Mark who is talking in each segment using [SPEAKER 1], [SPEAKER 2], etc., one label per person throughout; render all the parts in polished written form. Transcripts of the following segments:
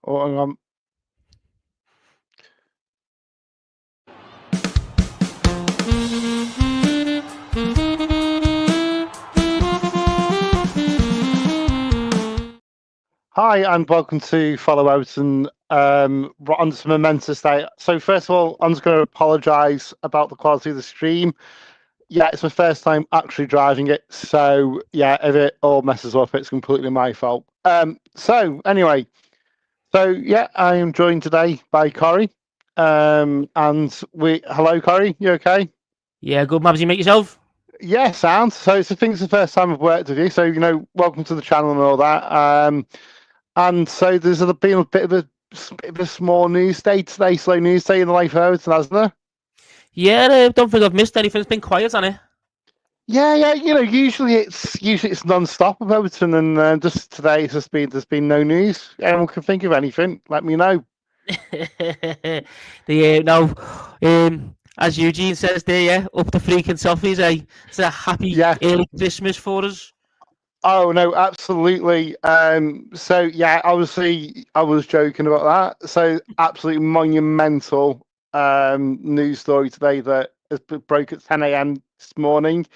[SPEAKER 1] Oh, hang on. Hi, and welcome to Follow Everton. We're on some momentous day. So first of all, I'm just going to apologise about the quality of the stream. Yeah, it's my first time actually driving it, so yeah, if it all messes up, it's completely my fault. So anyway, yeah, I am joined today by Corey. Hello, Corey, you okay?
[SPEAKER 2] Yeah, good, Mabbsy, mate, yourself?
[SPEAKER 1] Yeah, sound. So it's the first time I've worked with you, so welcome to the channel and all that. And so there's been a bit of a small news day today, slow news day in the life of Everton, hasn't there?
[SPEAKER 2] Yeah, don't think I've missed anything. It's been quiet on it.
[SPEAKER 1] Yeah. Usually it's non-stop with Everton, and just today there's been no news. Anyone can think of anything? Let me know.
[SPEAKER 2] No, as Eugene says there, yeah, up the freaking toffees, eh? It's a happy
[SPEAKER 1] Yeah.
[SPEAKER 2] early Christmas for us.
[SPEAKER 1] Oh no, absolutely. So yeah, obviously I was joking about that. So absolutely monumental news story today that broke at 10 a.m. this morning.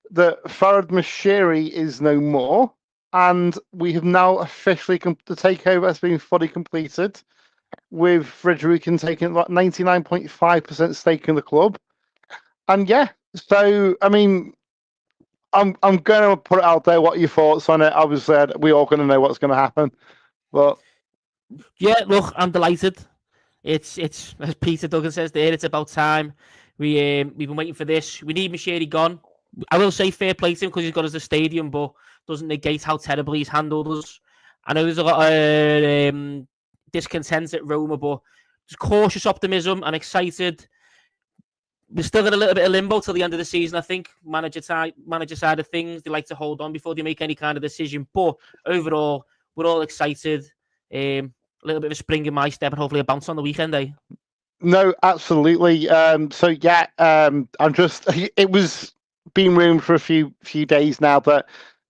[SPEAKER 1] That Farad Mashiri is no more, and we have now officially the takeover has been fully completed, with Friedkin taking about 99.5% stake in the club. And yeah, so I mean, I'm going to put it out there. What are your thoughts on it? Obviously, we all going to know what's going to happen, but
[SPEAKER 2] Yeah, look, I'm delighted. It's as Peter Duggan says there. It's about time. We've been waiting for this. We need Mashiri gone. I will say fair play to him because he's got us the stadium, but doesn't negate how terribly he's handled us. I know there's a lot of discontent at Roma, but there's cautious optimism and excited. We're still in a little bit of limbo till the end of the season. I think manager side of things, they like to hold on before they make any kind of decision. But overall, we're all excited. A little bit of a spring in my step and hopefully a bounce on the weekend, eh?
[SPEAKER 1] no, absolutely. So yeah, I'm just it was been rumored for a few days now that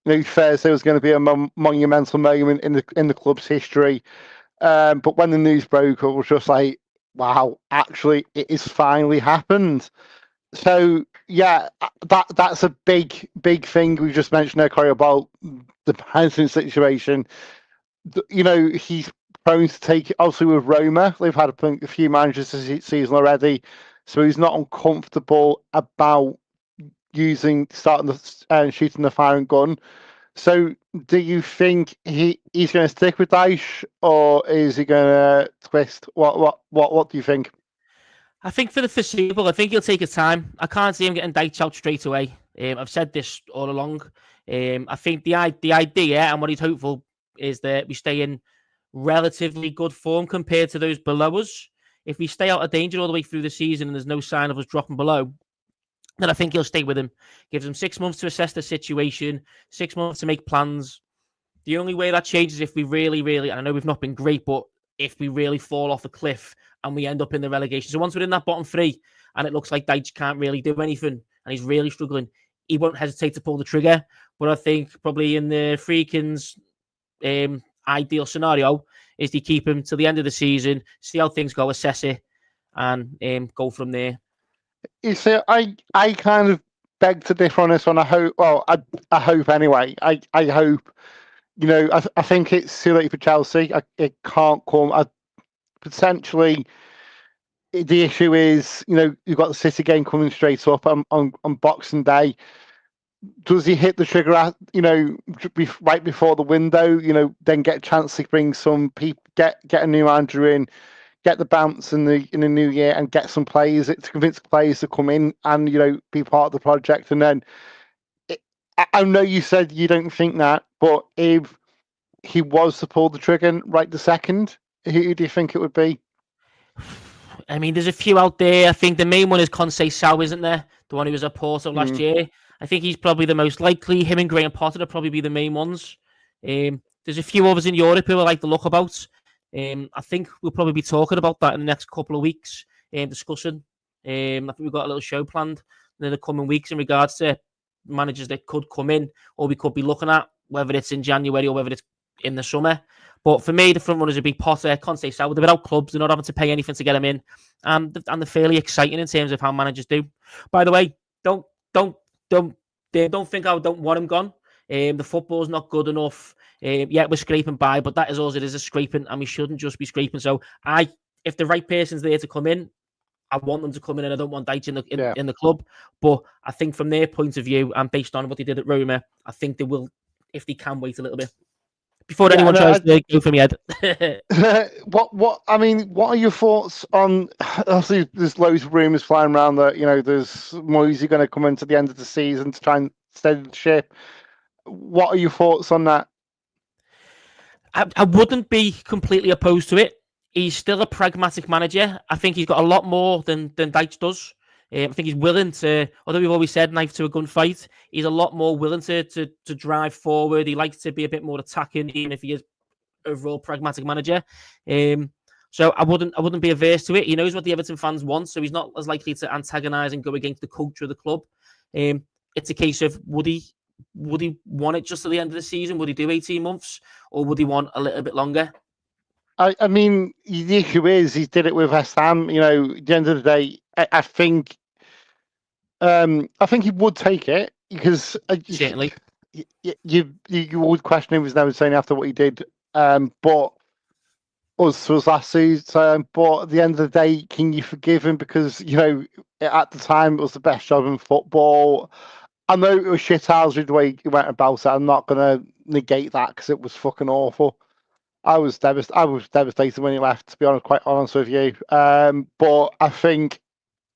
[SPEAKER 1] Thursday was going to be a monumental moment in the club's history. But when the news broke, it was just like, wow, actually, it has finally happened. So yeah, that's a big thing. We just mentioned there, Corey, about the Henderson situation. He's prone to take it. Obviously, with Roma, they've had a few managers this season already, so he's not uncomfortable about starting the shooting the firing gun. So, do you think he's going to stick with Dyche, or is he going to twist? What do you think?
[SPEAKER 2] I think for the foreseeable, I think he'll take his time. I can't see him getting Dyche out straight away. I've said this all along. I think the idea and what he's hopeful is that we stay in relatively good form compared to those below us. If we stay out of danger all the way through the season and there's no sign of us dropping below, then I think he'll stay with him. Gives him 6 months to assess the situation, 6 months to make plans. The only way that changes if we really, and I know we've not been great, but if we really fall off a cliff and we end up in the relegation. So once we're in that bottom three and it looks like Dyche can't really do anything and he's really struggling, he won't hesitate to pull the trigger. But I think probably in the Friedkin's ideal scenario is to keep him to the end of the season, see how things go, assess it, and go from there.
[SPEAKER 1] You see, I kind of beg to differ on this one. I hope. Well, I hope anyway. I hope. I think it's too late for Chelsea. It can't come. Potentially, the issue is, you've got the City game coming straight up on Boxing Day. Does he hit the trigger at, right before the window? Then get a chance to bring some people, get a new manager in, get the bounce in the new year, and get some players to convince players to come in and be part of the project. And then I know you said you don't think that, but if he was to pull the trigger right the second, who do you think it would be?
[SPEAKER 2] I mean, there's a few out there. I think the main one is Conceição, isn't there? The one who was at Porto last year. I think he's probably the most likely. Him and Graham Potter will probably be the main ones. There's a few others in Europe who I like to look about. I think we'll probably be talking about that in the next couple of weeks, discussing. I think we've got a little show planned in the coming weeks in regards to managers that could come in or we could be looking at, whether it's in January or whether it's in the summer. But for me, the front runners would be Potter, Conte, South. They're without clubs. They're not having to pay anything to get them in, and they're fairly exciting in terms of how managers do. By the way, don't think I don't want him gone. The football's not good enough. Yeah, we're scraping by, but that is all it is, a scraping, and we shouldn't just be scraping. So if the right person's there to come in, I want them to come in, and I don't want Dyche in the club. But I think from their point of view, and based on what they did at Roma, I think they will, if they can, wait a little bit before anyone tries to go for me head.
[SPEAKER 1] What are your thoughts on? Obviously, there's loads of rumours flying around that there's Moisey going to come into the end of the season to try and steady the ship. What are your thoughts on that?
[SPEAKER 2] I wouldn't be completely opposed to it. He's still a pragmatic manager. I think he's got a lot more than Dyche does. I think he's willing to, although we've always said knife to a gunfight, he's a lot more willing to drive forward. He likes to be a bit more attacking, even if he is overall pragmatic manager. So I wouldn't be averse to it. He knows what the Everton fans want, so he's not as likely to antagonise and go against the culture of the club. It's a case of would he want it just to the end of the season? Would he do 18 months, or would he want a little bit longer?
[SPEAKER 1] I mean, the issue is he did it with West Ham. At the end of the day, I think he would take it because
[SPEAKER 2] certainly
[SPEAKER 1] you would question him was never saying after what he did. But us was last season. But at the end of the day, can you forgive him because at the time it was the best job in football. I know it was shithousery the way he went about it. I'm not going to negate that because it was fucking awful. I was devastated when he left, to be honest, quite honest with you. But I think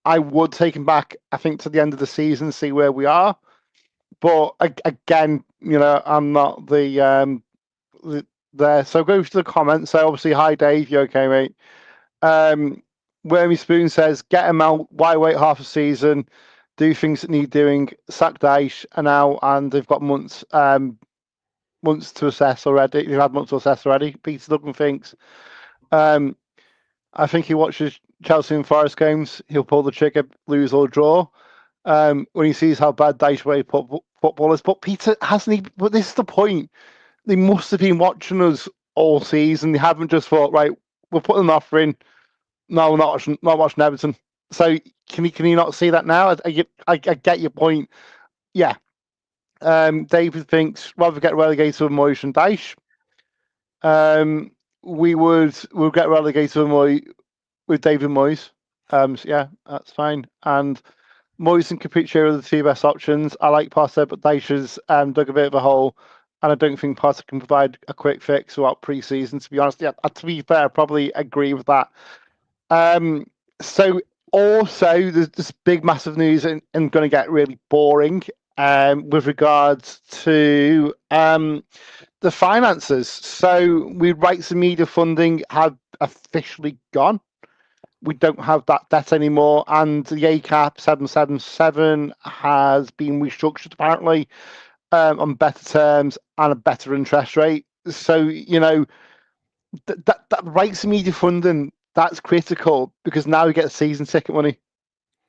[SPEAKER 1] I would take him back, I think, to the end of the season, see where we are. But again, I'm not there. So go to the comments. So obviously, hi Dave, you okay, mate? Wormy Spoon says, get him out. Why wait half a season? Do things that need doing. Sack Dyche and they've got months to assess already. They've had months to assess already. Peter Duggan thinks. I think he watches Chelsea and Forest games. He'll pull the trigger, lose or draw. When he sees how bad Dyche way football is. But Peter hasn't he? But this is the point. They must have been watching us all season. They haven't just thought, right, we'll put an offer in. No, we're not watching Everton. So can you not see that now? I get your point. Yeah. David thinks rather get relegated with Moyes and Dyche. We'll get relegated with David Moyes. So yeah, that's fine. And Moyes and Capuccio are the two best options. I like Potter, but Dyche has dug a bit of a hole, and I don't think Potter can provide a quick fix throughout pre-season. To be honest, yeah, to be fair, I probably agree with that. So also, there's this big, massive news, and going to get really boring. With regards to the finances. So rights and media funding have officially gone. We don't have that debt anymore, and the ACAP 777 has been restructured apparently on better terms and a better interest rate. So that rights and media funding, that's critical because now we get season ticket money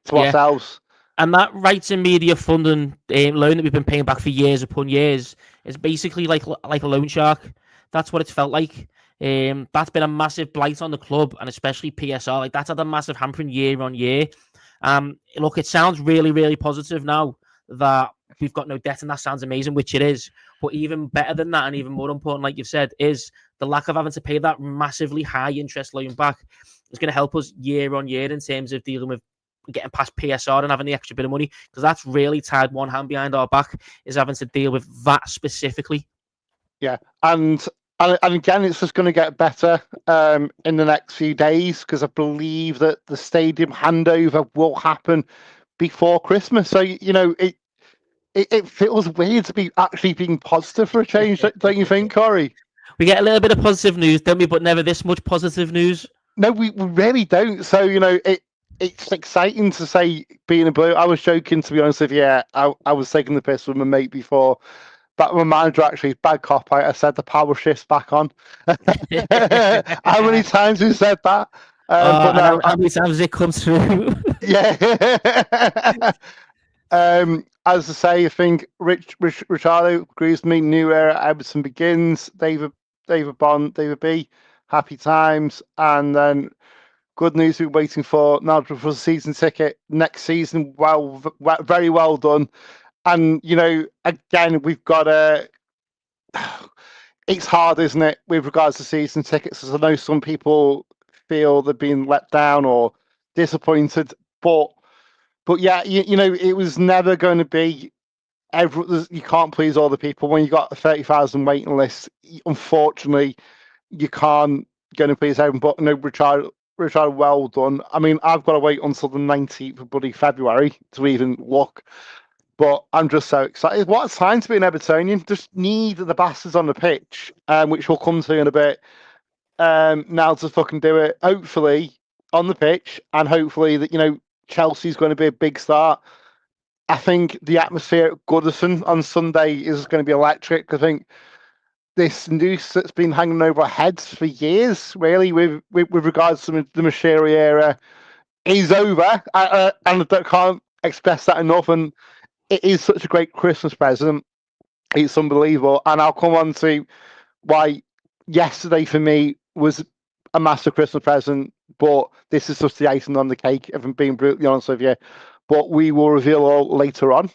[SPEAKER 1] to ourselves.
[SPEAKER 2] And that rights and media funding loan that we've been paying back for years upon years is basically like a loan shark. That's what it's felt like. That's been a massive blight on the club and especially PSR. Like that's had a massive hampering year on year. Look, it sounds really, really positive now that we've got no debt, and that sounds amazing, which it is. But even better than that, and even more important, like you've said, is the lack of having to pay that massively high interest loan back. It's going to help us year on year in terms of dealing with getting past PSR and having the extra bit of money, because that's really tied one hand behind our back, is having to deal with that specifically.
[SPEAKER 1] Yeah, and again, it's just going to get better in the next few days, because I believe that the stadium handover will happen before Christmas. So it feels weird to be actually being positive for a change, don't you think, Corey?
[SPEAKER 2] We get a little bit of positive news, don't we? But never this much positive news.
[SPEAKER 1] No, we really don't. So it's exciting to say being a Blue. I was joking, to be honest with you. I was taking the piss with my mate before. But my manager actually, bad cop, I said the power shift's back on. How many times we said that?
[SPEAKER 2] But no, how many times it comes through?
[SPEAKER 1] Yeah. As I say, I think Richardo agrees with me. New era, Everton begins. David David Bond, David B. Happy times. And then good news we're waiting for now for the season ticket next season. Well, very well done. And, again, we've got a... It's hard, isn't it, with regards to season tickets? As I know some people feel they've been let down or disappointed. But yeah, it was never going to be... You can't please all the people. When you got a 30,000 waiting list, unfortunately, you can't go and please everyone. But no, Richard, well done. I mean, I've got to wait until the 19th of bloody February to even look. But I'm just so excited. What a time to be an Evertonian. Just need the bastards on the pitch, which we'll come to in a bit. Now to fucking do it. Hopefully on the pitch, and hopefully that Chelsea's going to be a big start. I think the atmosphere at Goodison on Sunday is going to be electric. I think this noose that's been hanging over our heads for years, really, with regards to the Mashiri era, is over. And I can't express that enough. And it is such a great Christmas present. It's unbelievable. And I'll come on to why yesterday for me was a massive Christmas present, but this is just the icing on the cake, if I'm being brutally honest with you. But we will reveal all later on.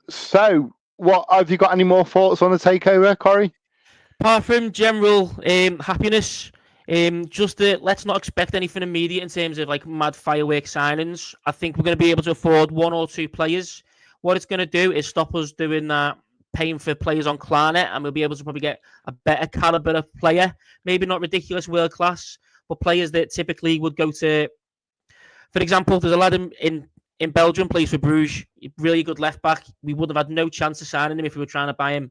[SPEAKER 1] So, what have you got? Any more thoughts on the takeover, Corey?
[SPEAKER 2] Apart from general happiness, let's not expect anything immediate in terms of like mad firework signings. I think we're going to be able to afford one or two players. What it's going to do is stop us doing that, paying for players on Klarnet, and we'll be able to probably get a better caliber of player. Maybe not ridiculous world class, but players that typically would go to. For example, there's a lad in Belgium, plays for Bruges, really good left back. We would have had no chance of signing him if we were trying to buy him,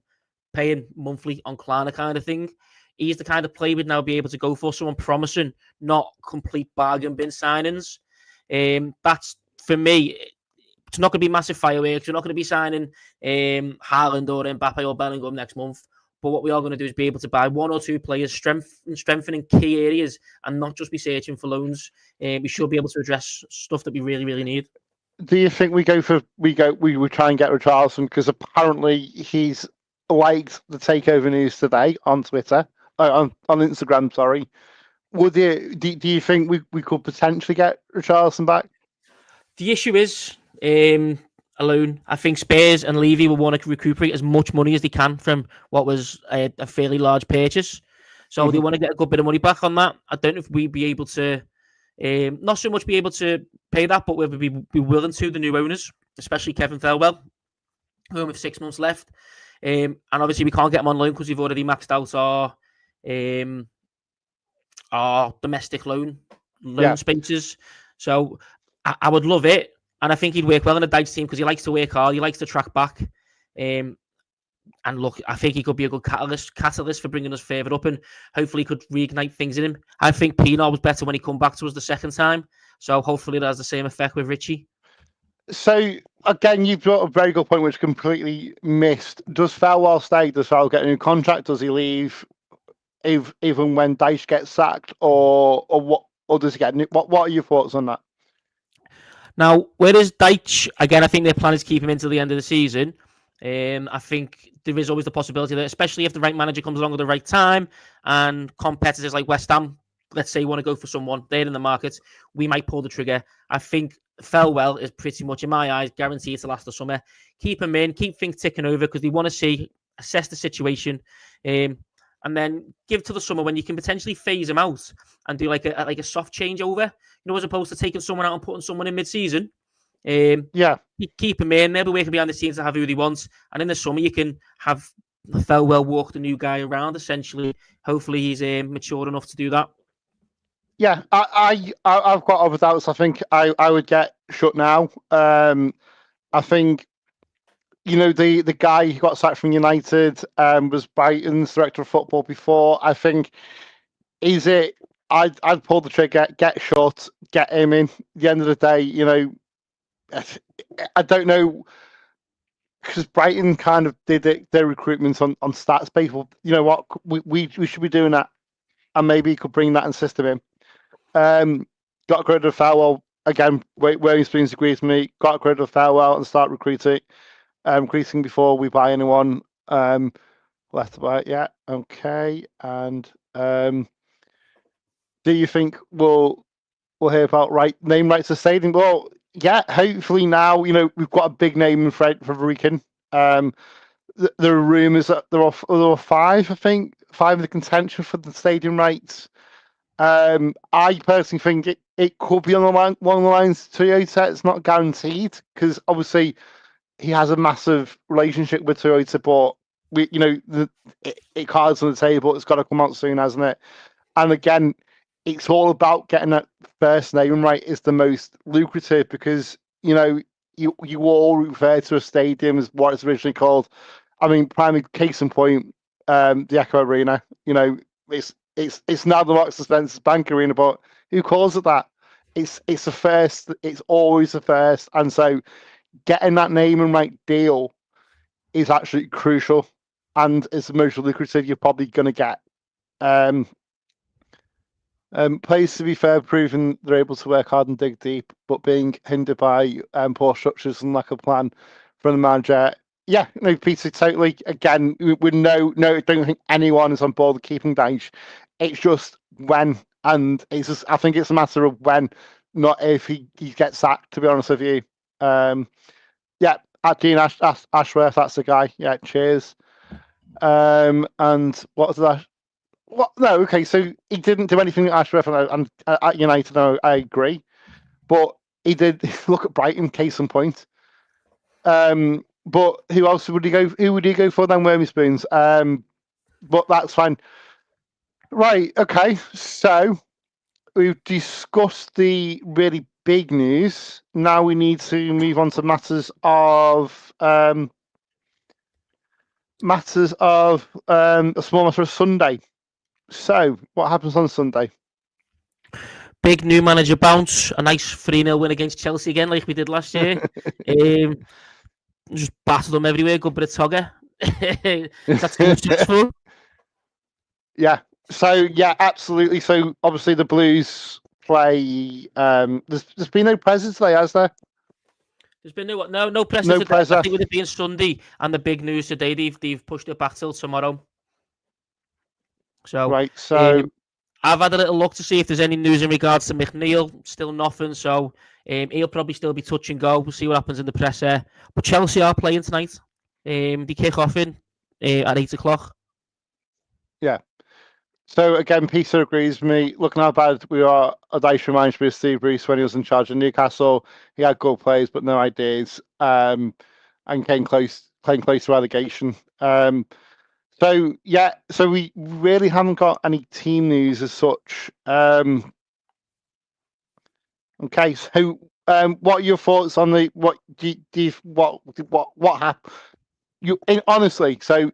[SPEAKER 2] paying monthly on Klarna kind of thing. He's the kind of player we'd now be able to go for, someone promising, not complete bargain bin signings. That's, for me, it's not going to be massive fireworks. We're not going to be signing Haaland or Mbappe or Bellingham next month. But what we are going to do is be able to buy one or two players, strengthening key areas, and not just be searching for loans. We should be able to address stuff that we really, really need.
[SPEAKER 1] Do you think we would try and get Richarlison, because apparently he's liked the takeover news today on Twitter, on Instagram? Sorry. Do you think we could potentially get Richarlison back?
[SPEAKER 2] The issue is alone. I think Spurs and Levy will want to recuperate as much money as they can from what was a fairly large purchase. So they want to get a good bit of money back on that. I don't know if we'd be able to, not so much be able to pay that, but whether we'd be willing to, the new owners, especially Kevin Thelwell, who with 6 months left. And obviously we can't get him on loan because we've already maxed out our domestic loan spaces. So I would love it. And I think he'd work well in a Dyche team because he likes to work hard. He likes to track back. And look, I think he could be a good catalyst for bringing us further up, and hopefully could reignite things in him. I think Pienaar was better when he come back to us the second time. So hopefully that has the same effect with Richie.
[SPEAKER 1] So, again, you've got a very good point, which completely missed. Does Thelwell stay? Does Thelwell get a new contract? Does he leave even when Dyche gets sacked? Or what? Or does he get new? What are your thoughts on that?
[SPEAKER 2] Now, where is Dyche? Again, I think their plan is to keep him until the end of the season. I think there is always the possibility that, especially if the right manager comes along at the right time, and competitors like West Ham, let's say, want to go for someone, they're in the market, we might pull the trigger. I think Thelwell is pretty much, in my eyes, guaranteed to last the summer. Keep him in, keep things ticking over, because they want to assess the situation, and then give to the summer when you can potentially phase him out and do like a soft changeover, as opposed to taking someone out and putting someone in mid-season. Keep him in. They'll be working behind the scenes to have who he wants, and in the summer you can have Thelwell walk the new guy around. Essentially, hopefully he's mature enough to do that.
[SPEAKER 1] Yeah, I've got other doubts. I think I would get shut now. I think the guy who got sacked from United was Brighton's director of football before. I think I'd pull the trigger, get shut, get him in. At the end of the day, I don't know, because Brighton kind of did their recruitment on stats based. Well, you know what, we should be doing that, and maybe you could bring that and system in. Got rid of Thelwell again. Where Spoons agrees with me. Got rid of Thelwell and start recruiting before we buy anyone. Left about, yeah. Okay. And do you think we'll hear about name rights to stadium? Well, yeah. Hopefully now, we've got a big name in for Friedkin. There are rumours that there are five, I think, five in the contention for the stadium rights. I personally think it could be on one of the lines to Toyota. It's not guaranteed because obviously he has a massive relationship with Toyota, but it cards on the table. It's got to come out soon, hasn't it? And again, it's all about getting that first name right is the most lucrative because you all refer to a stadium as what it's originally called. I mean, prime case in point, the Echo Arena. It's now the Marks and Spencer's Bank Arena, but who calls it that? It's a first. It's always a first, and so getting that name and right deal is actually crucial, and it's the most lucrative you're probably going to get. Players, to be fair, proven they're able to work hard and dig deep, but being hindered by poor structures and lack of plan from the manager. Yeah, no, Peter, totally. Again, we don't think anyone is on board with keeping Dyche. It's just when, and it's just, I think it's a matter of when, not if he gets sacked, to be honest with you. Yeah, Dean Ashworth, that's the guy. Yeah, cheers. And what was that? What? No, okay, so he didn't do anything at Ashworth and at United, no, I agree. But he did look at Brighton, case in point. But who else would he go? Who would he go for then? Wormy Spoons. But that's fine. Right. Okay. So we've discussed the really big news. Now we need to move on to matters of a small matter of Sunday. So what happens on Sunday?
[SPEAKER 2] Big new manager bounce, a nice 3-0 win against Chelsea again, like we did last year. Just battled them everywhere, good bit of togger. That's successful.
[SPEAKER 1] Yeah. So yeah, absolutely. So obviously the Blues play. There's been no presser today, has there?
[SPEAKER 2] There's been no presser today. I think with it being Sunday and the big news today, they've pushed it back till tomorrow. So
[SPEAKER 1] right. So
[SPEAKER 2] I've had a little look to see if there's any news in regards to McNeil. Still nothing. So he'll probably still be touch and go. We'll see what happens in the presser. But Chelsea are playing tonight. They kick off at 8:00.
[SPEAKER 1] Yeah. So again, Peter agrees with me. Looking how bad we are, Dyche reminds me of Steve Bruce when he was in charge of Newcastle. He had good players, but no ideas, and came close to relegation. So yeah, so we really haven't got any team news as such. Okay, so what are your thoughts on the what happened? Honestly, so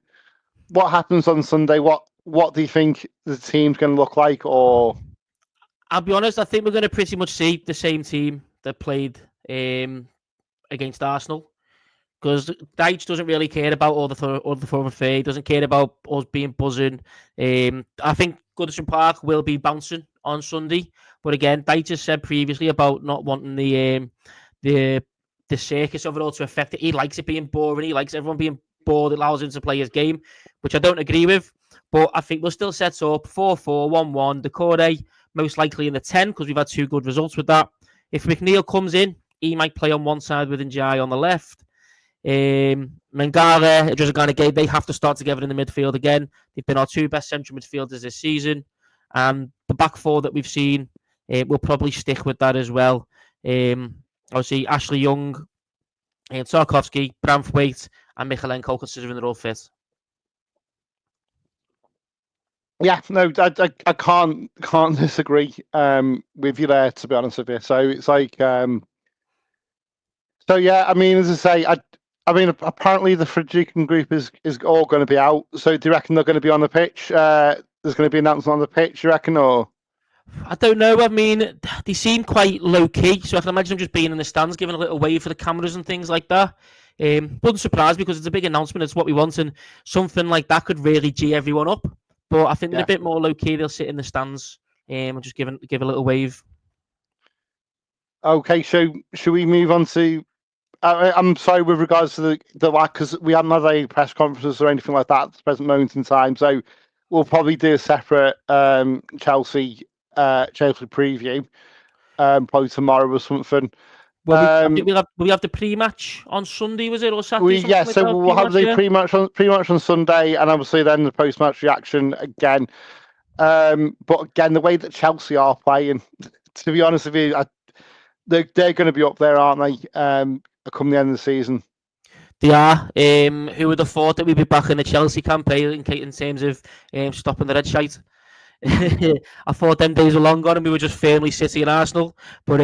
[SPEAKER 1] what happens on Sunday? What do you think the team's going to look like? Or
[SPEAKER 2] I'll be honest, I think we're going to pretty much see the same team that played against Arsenal. Because Dyche doesn't really care about all the form of fee. He doesn't care about us being buzzing. I think Goodison Park will be bouncing on Sunday. But again, Dyche has said previously about not wanting the circus of it all to affect it. He likes it being boring. He likes everyone being bored. It allows him to play his game, which I don't agree with. But I think we'll still set up 4-4, 1-1. Decore most likely in the 10 because we've had 2 good results with that. If McNeil comes in, he might play on one side with Njai on the left. Mangala, Game, they have to start together in the midfield again. They've been our 2 best central midfielders this season. And the back 4 that we've seen will probably stick with that as well. Obviously, Ashley Young, Tarkovsky, Branthwaite, and Michalenko, considering they're all fit.
[SPEAKER 1] Yeah, no, I can't disagree with you there, to be honest with you. So it's like, so yeah, I mean, as I say, I mean, apparently the Friedkin Group is all going to be out. So do you reckon they're going to be on the pitch? There's going to be an announcement on the pitch, you reckon, or?
[SPEAKER 2] I don't know. I mean, they seem quite low key, so I can imagine them just being in the stands, giving a little wave for the cameras and things like that. Wouldn't surprise me because it's a big announcement. It's what we want, and something like that could really G everyone up. But I think they're a bit more low key. They'll sit in the stands and just give a little wave.
[SPEAKER 1] Okay, so should we move on to I'm sorry with regards to the lack, because we haven't had any press conferences or anything like that at the present moment in time. So we'll probably do a separate Chelsea preview, probably tomorrow or something.
[SPEAKER 2] Well, we have the pre-match on Sunday, was it, or Saturday?
[SPEAKER 1] So we'll have the pre-match on Sunday, and obviously then the post-match reaction again. But again, the way that Chelsea are playing, to be honest with you, they're going to be up there, aren't they? Come the end of the season.
[SPEAKER 2] They are. Who would have thought that we'd be back in the Chelsea campaign in terms of stopping the red shite? I thought them days were long gone and we were just firmly City and Arsenal. But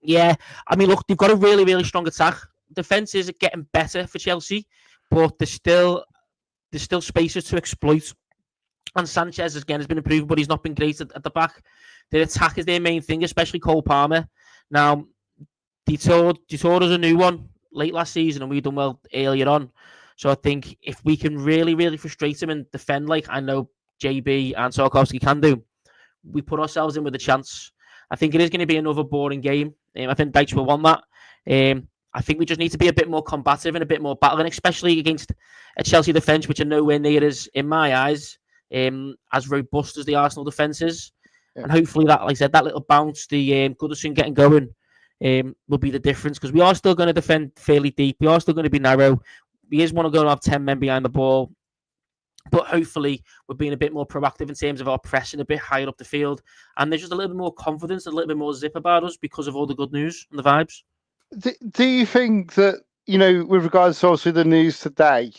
[SPEAKER 2] yeah, I mean, look, they've got a really, really strong attack. Defense is getting better for Chelsea, but there's still spaces to exploit. And Sanchez, again, has been improving, but he's not been great at the back. Their attack is their main thing, especially Cole Palmer. Now, they tore us a new one late last season, and we done well earlier on. So I think if we can really, really frustrate him and defend like I know JB and Tarkowski can do, we put ourselves in with a chance. I think it is going to be another boring game. I think Dyche will want that. I think we just need to be a bit more combative and a bit more battling, especially against a Chelsea defence, which are nowhere near as, in my eyes, as robust as the Arsenal defence is. Yeah. And hopefully that, like I said, that little bounce, the Goodison getting going, will be the difference, because we are still going to defend fairly deep. We are still going to be narrow. We just want to go and have 10 men behind the ball. But hopefully we're being a bit more proactive in terms of our pressing a bit higher up the field. And there's just a little bit more confidence, a little bit more zip about us because of all the good news and the vibes.
[SPEAKER 1] Do you think that, with regards to obviously the news today,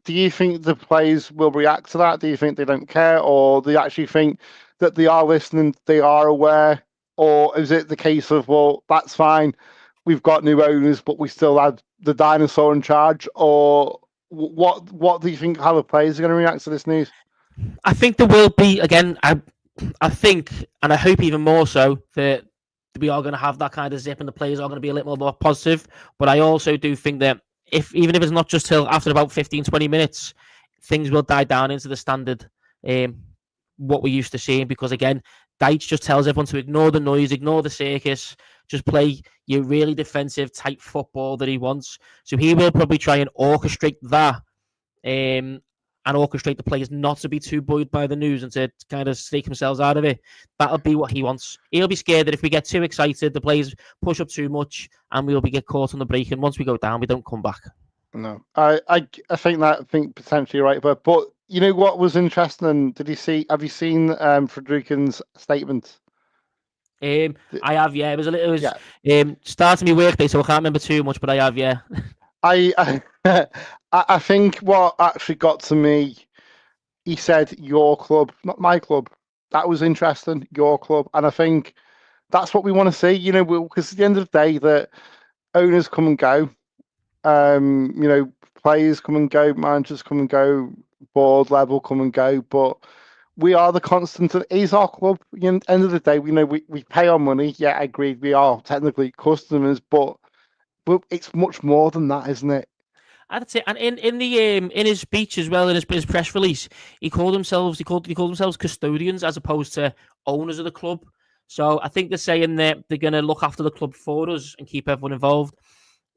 [SPEAKER 1] do you think the players will react to that? Do you think they don't care? Or do you actually think that they are listening, they are aware? Or is it the case of, well, that's fine, we've got new owners, but we still have the dinosaur in charge? Or what do you think, how the players are going to react to this news?
[SPEAKER 2] I think there will be, again, I think, and I hope even more so, that we are going to have that kind of zip and the players are going to be a little more positive. But I also do think that even if it's not just till after about 15, 20 minutes, things will die down into the standard, what we're used to seeing. Because again, Dyche just tells everyone to ignore the noise, ignore the circus, just play your really defensive type football that he wants. So he will probably try and orchestrate that, and orchestrate the players not to be too buoyed by the news and to kind of stake themselves out of it. That'll be what he wants. He'll be scared that if we get too excited, the players push up too much and we'll get caught on the break. And once we go down, we don't come back.
[SPEAKER 1] No, I think potentially right. But you know what was interesting? Have you seen Friedkin's statement?
[SPEAKER 2] I have, yeah. It was starting my work day, so I can't remember too much, but I have, yeah.
[SPEAKER 1] I think what actually got to me, he said, your club, not my club. That was interesting, your club. And I think that's what we want to see, because at the end of the day, that owners come and go, players come and go, managers come and go, board level come and go, but we are the constant. It is our club. At the end of the day, we pay our money. Yeah, I agree. We are technically customers, but it's much more than that, isn't it?
[SPEAKER 2] That's it. And in his speech as well, in his press release, he called themselves custodians as opposed to owners of the club. So I think they're saying that they're going to look after the club for us and keep everyone involved.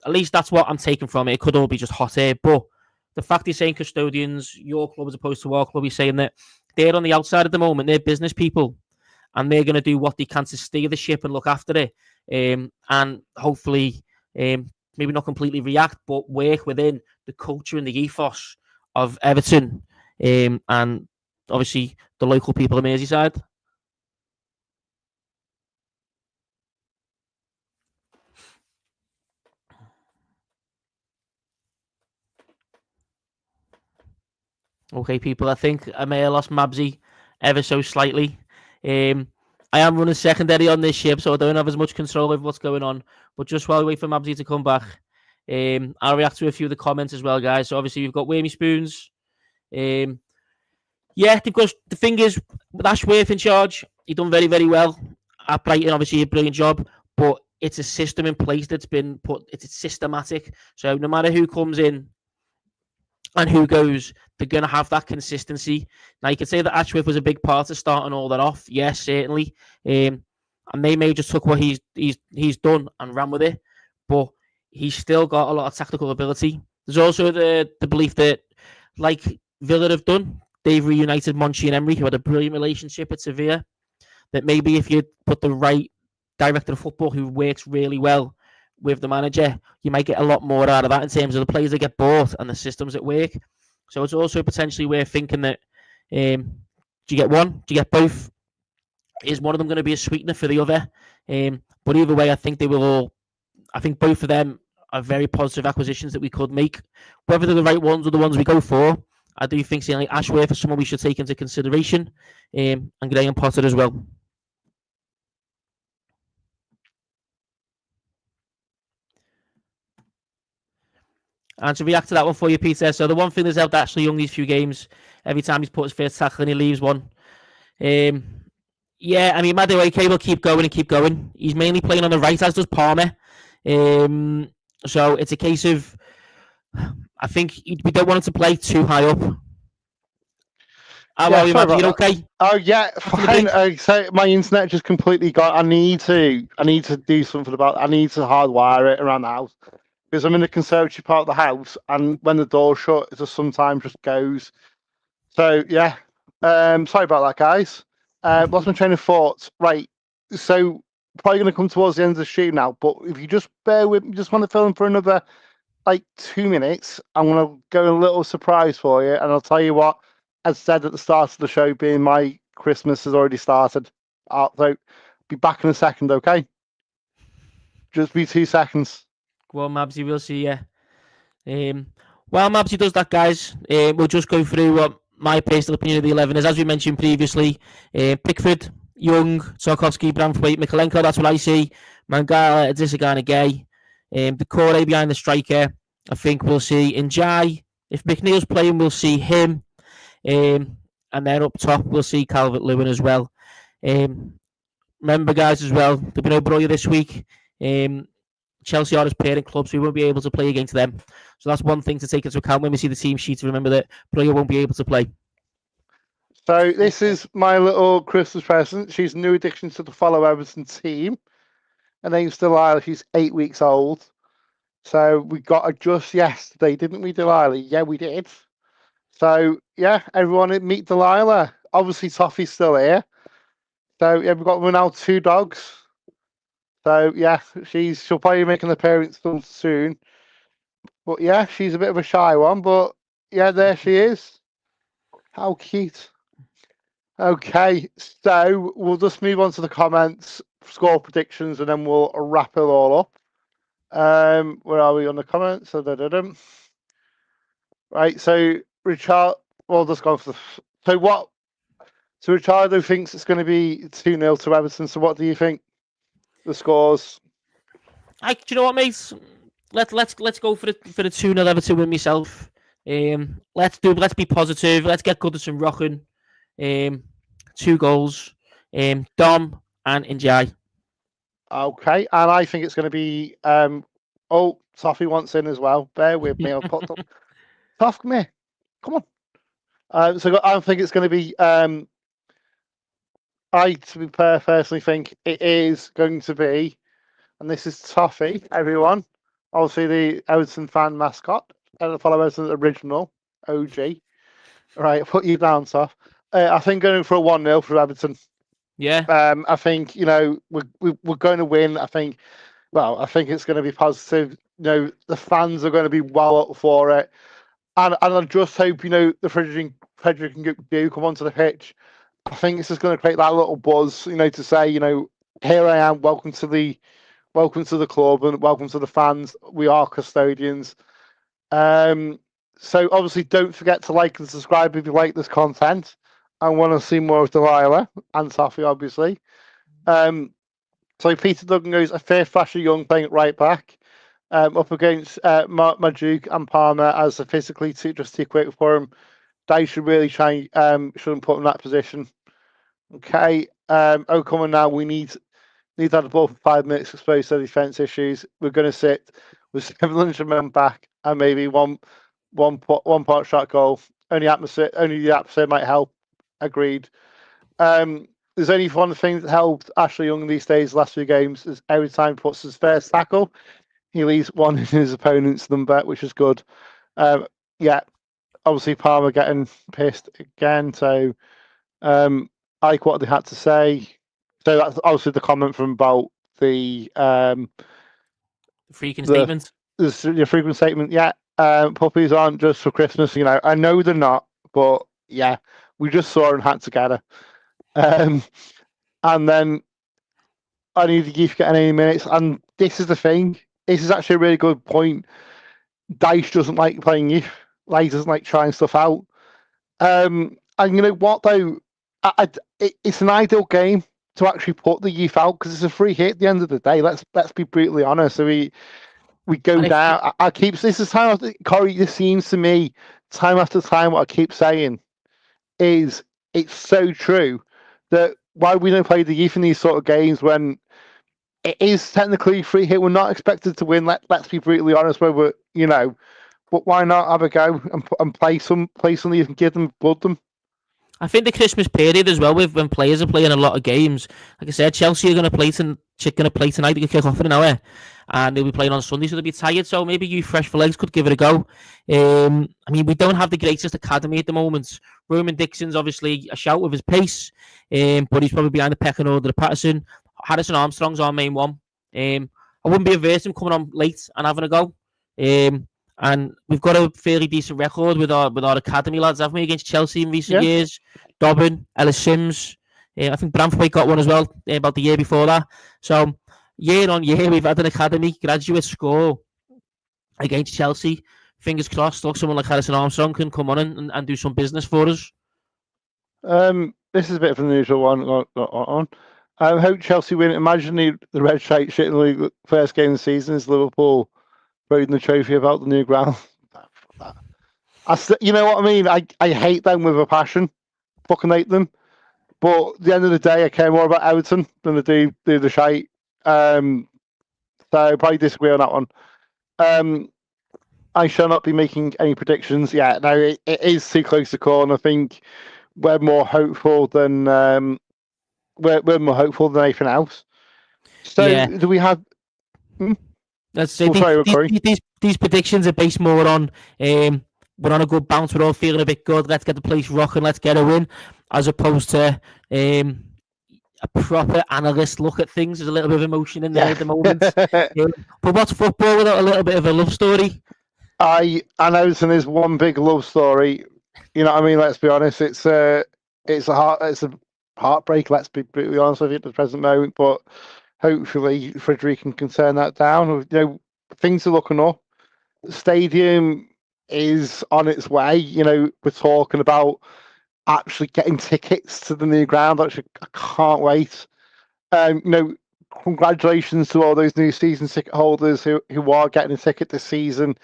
[SPEAKER 2] At least that's what I'm taking from it. It could all be just hot air, but the fact he's saying custodians, your club as opposed to our club, he's saying that they're on the outside at the moment. They're business people, and they're going to do what they can to steer the ship and look after it, and hopefully, maybe not completely react, but work within the culture and the ethos of Everton, and obviously the local people of Merseyside. Okay, people, I think I may have lost Mabbsy ever so slightly. I am running secondary on this ship, so I don't have as much control over what's going on. But just while we wait for Mabbsy to come back, I'll react to a few of the comments as well, guys. So obviously, we've got Wormy Spoons. Yeah, because the thing is, with Ashworth in charge, he done very, very well at Brighton. Obviously, a brilliant job, but it's a system in place that's been put. It's systematic. So no matter who comes in and who goes, they're going to have that consistency. Now, you could say that Ashworth was a big part of starting all that off. Yes, certainly. And they may just took what he's done and ran with it. But he's still got a lot of tactical ability. There's also the belief that, like Villa have done, they've reunited Monchi and Emery, who had a brilliant relationship at Sevilla. That maybe if you put the right director of football who works really well with the manager, you might get a lot more out of that in terms of the players that get bought and the systems at work. So it's also potentially worth thinking that, do you get one? Do you get both? Is one of them going to be a sweetener for the other? But either way, I think they will all. I think both of them are very positive acquisitions that we could make. Whether they're the right ones or the ones we go for, I do think saying like Ashworth is someone we should take into consideration, and Graham Potter as well. And to react to that one for you, Peter. So the one thing that's helped Ashley Young these few games, every time he's put his first tackle and he leaves one. Yeah, I mean, Madueke will keep going and keep going. He's mainly playing on the right, as does Palmer. So it's a case of, I think we don't want him to play too high up. How are you, Matt? You okay?
[SPEAKER 1] Oh yeah, fine. So my internet just completely got. I need to do something about it. I need to hardwire it around the house because I'm in the conservatory part of the house, and when the door's shut, it just sometimes just goes. So yeah, sorry about that, guys. Lost my train of thought. Right, so probably going to come towards the end of the show now, but if you just bear with me, just want to film for another like 2 minutes, I'm going to go a little surprise for you, and I'll tell you what. As said at the start of the show, being my Christmas has already started. So be back in a second, okay? Just be 2 seconds.
[SPEAKER 2] Go on, Mabbsy, we'll see you. While Mabbsy does that, guys, we'll just go through what my personal opinion of the 11 is. As we mentioned previously, Pickford, Young, Tarkowski, Branthwaite, Mikalenko, that's what I see. Mangala, Adisagana, Gay. The Corey behind the striker, I think we'll see Njai. If McNeil's playing, we'll see him. And then up top, we'll see Calvert-Lewin as well. Remember, guys, as well, there'll be no Broya this week. Chelsea are his parent club, so we won't be able to play against them. So that's one thing to take into account when we see the team sheet, to remember that Broya won't be able to play.
[SPEAKER 1] So this is my little Christmas present. She's a new addition to the Follow Everton team. Her name's Delilah. She's 8 weeks old. So we got her just yesterday, didn't we, Delilah? Yeah, we did. So, yeah, everyone meet Delilah. Obviously, Toffee's still here. So, yeah, we've got now 2 dogs. So, yeah, she'll probably make an appearance soon. But, yeah, she's a bit of a shy one. But, yeah, there she is. How cute. Okay, so we'll just move on to the comments, score predictions, and then we'll wrap it all up. Where are we on the comments? Right, so Richard, well, just go for the. So Richardo thinks it's going to be 2-0 to Everton. So what do you think? The scores?
[SPEAKER 2] Do you know what, mate? Let's go for the 2-0 Everton win myself. Let's be positive. Let's get Goodison rocking. 2 goals. Dom and Njai.
[SPEAKER 1] Okay, and I think it's going to be. Toffee wants in as well. Bear with me. I'll put them. Toff, come here. Come on. So I think it's going to be. I, to be personally, think it is going to be, and this is Toffee, everyone. Obviously, the Everton fan mascot, and the Follow Everton original OG. Right, put you down, Toff. I think going for a 1-0 for Everton.
[SPEAKER 2] Yeah.
[SPEAKER 1] I think we're going to win. I think it's going to be positive. The fans are going to be well up for it. And I just hope, the Friedkin Group do come onto the pitch. I think it's just going to create that little buzz, to say, here I am, welcome to the club and welcome to the fans. We are custodians. So obviously don't forget to like and subscribe if you like this content and want to see more of Delilah and Toffee, obviously. So Peter Duggan goes, a fair flasher Young playing it right back. Up against Maduke and Palmer as physically too quick for him. They should really try. Shouldn't put him in that position. Okay. Come on now. We need to have the ball for 5 minutes, exposed to defence issues. We're going to sit with 700 men back and maybe one pot shot goal. Only the atmosphere might help. Agreed. There's only one thing that helped Ashley Young these days. Last few games is every time he puts his first tackle, He leaves one in his opponent's number, which is good. Yeah, obviously Palmer getting pissed again. So I like what they had to say. So that's obviously the comment from about the
[SPEAKER 2] freaking statement.
[SPEAKER 1] The frequent statement. Yeah, puppies aren't just for Christmas. I know they're not, but yeah, we just saw and had to get her. And then I need to keep getting 80 minutes. And this is the thing. This is actually a really good point. Dice doesn't like playing youth. Like, doesn't like trying stuff out. And you know what though? It's an ideal game to actually put the youth out because it's a free hit at the end of the day. Let's be brutally honest. So we go down. This is time after Corey. This seems to me time after time. What I keep saying is it's so true that why we don't play the youth in these sort of games when it is technically free hit. We're not expected to win. Let's be brutally honest. Where we're but why not have a go and play some youth and give them blood them.
[SPEAKER 2] I think the Christmas period as well, when players are playing a lot of games. Like I said, Chelsea are going to play tonight. They can kick off in an hour, and they'll be playing on Sunday, so they'll be tired. So maybe you fresh for legs could give it a go. I mean, we don't have the greatest academy at the moment. Roman Dixon's obviously a shout with his pace, but he's probably behind the pecking order of Patterson. Harrison Armstrong's our main one. I wouldn't be averse to him coming on late and having a go. And we've got a fairly decent record with our academy lads, haven't we, against Chelsea in recent years? Dobbin, Ellis Sims. I think Branthwaite got one as well about the year before that. So year on year, we've had an academy graduate score against Chelsea. Fingers crossed, look, someone like Harrison Armstrong can come on and do some business for us.
[SPEAKER 1] This is a bit of an unusual one. I hope Chelsea win. Imagine the red shirt shit in the league. First game of the season is Liverpool throwing the trophy about the new ground. You know what I mean? I hate them with a passion. Fucking hate them. But at the end of the day, I care more about Everton than I do the shite. So I probably disagree on that one. I shall not be making any predictions yet. Now it is too close to call, and I think we're more hopeful than we're more hopeful than anything else. So do we have?
[SPEAKER 2] Let's say these predictions are based more on we're on a good bounce, we're all feeling a bit good, let's get the place rocking, let's get a win, as opposed to a proper analyst look at things. There's a little bit of emotion in there at the moment. But what's football without a little bit of a love story?
[SPEAKER 1] I know there's one big love story. You know what I mean? Let's be honest. It's a heartbreak. Let's be brutally honest with you at the present moment. But hopefully, Friedkin can turn that down. Things are looking up. The stadium is on its way. We're talking about actually getting tickets to the new ground. Actually, I can't wait. Congratulations to all those new season ticket holders who are getting a ticket this season.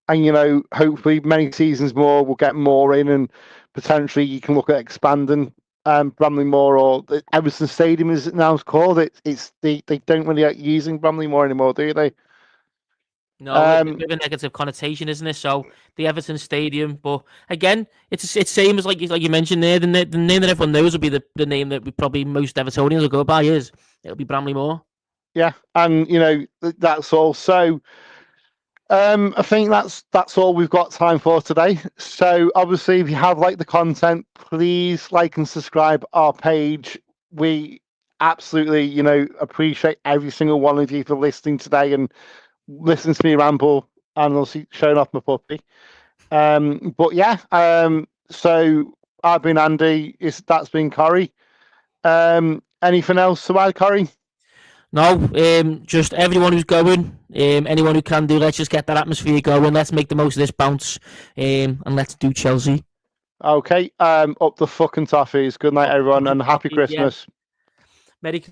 [SPEAKER 1] And, hopefully many seasons more will get more in, and potentially you can look at expanding Bramley-Moore, or the Everton Stadium is now called. They don't really like using Bramley-Moore anymore, do they?
[SPEAKER 2] No, it's a bit of a negative connotation, isn't it? So the Everton Stadium, but again, it's same as like you mentioned there. The name that everyone knows will be the name that we probably most Evertonians will go by. It'll be Bramley-Moore.
[SPEAKER 1] Yeah, and that's all. So I think that's all we've got time for today. So obviously, if you have liked the content, please like and subscribe our page. We absolutely appreciate every single one of you for listening today and listening to me ramble and also showing off my puppy. But yeah, so I've been Andy. That's been Corey. Anything else to add, Corey?
[SPEAKER 2] No, just everyone who's going, anyone who can do, let's just get that atmosphere going. Let's make the most of this bounce, and let's do Chelsea.
[SPEAKER 1] Okay, up the fucking toffees. Good night, everyone, and happy Christmas.
[SPEAKER 2] Merry